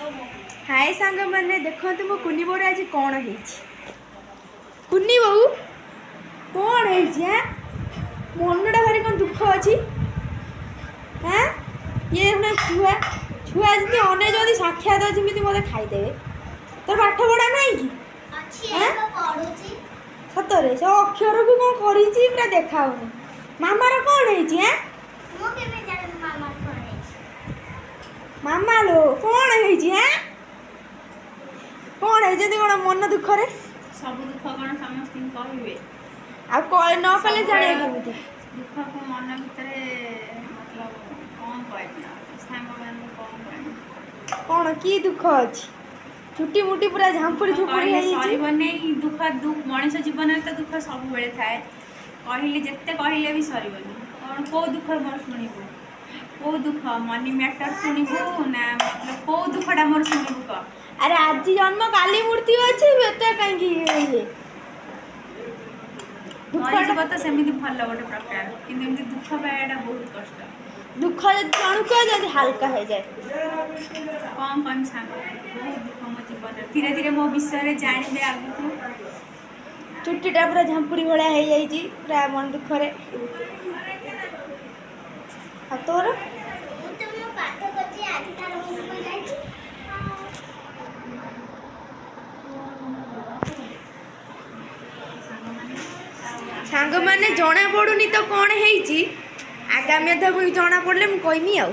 हाय सांग मैंने देखते मो कुनी बोर आज कौन है कुनी बहु कौन है मनटा भारी कौन दुख अच्छी हाँ ये छुआ छुआ जी अने जदि साक्षात अच्छी मत खाईदेवे तोर पाठ पढ़ा ना कि सतरे से अक्षर को कौन करी पूरा देखा मामार कौन है मामा लो कौन है कौन है जदि कौन मन दुख रे सब दुख कौन समस्त कहबे आ कह न कले जाने केमिति दुख को मन भीतर मतलब कौन कहबे सांग मान कौन कहबे कौन की दुख अछि छुट्टी मुट्टी पूरा झांपुरी झुपुरी है सरीब नहीं दुख दुख मनीष जीवन में तो दुख सब बेले थाए कहले जिते कहले भी सरीबनी कौन को दुख मोर शुणिबू को दुख मनी मैटर शुणिबू ना मतलब को दुखटा मोर शुणिबू कह अरे आज जन्म काली मूर्ति अच्छे एत कहीं दुख तो सेमती भल गोटे प्रकार कि दुख पाइबाटा बहुत कष्ट दुख जणुक जब हल्का हो जाए कौन कौन सांग बहुत दुख मो जीवन धीरे धीरे मो विषय जानवे आगू छुट्टीटा पूरा झांपुरी भाया हो जाए पूरा मन दुख रे तोर सांग मैंने जना पड़ूनी तो कौन है आगामी जना पड़े मुझे कहमी आ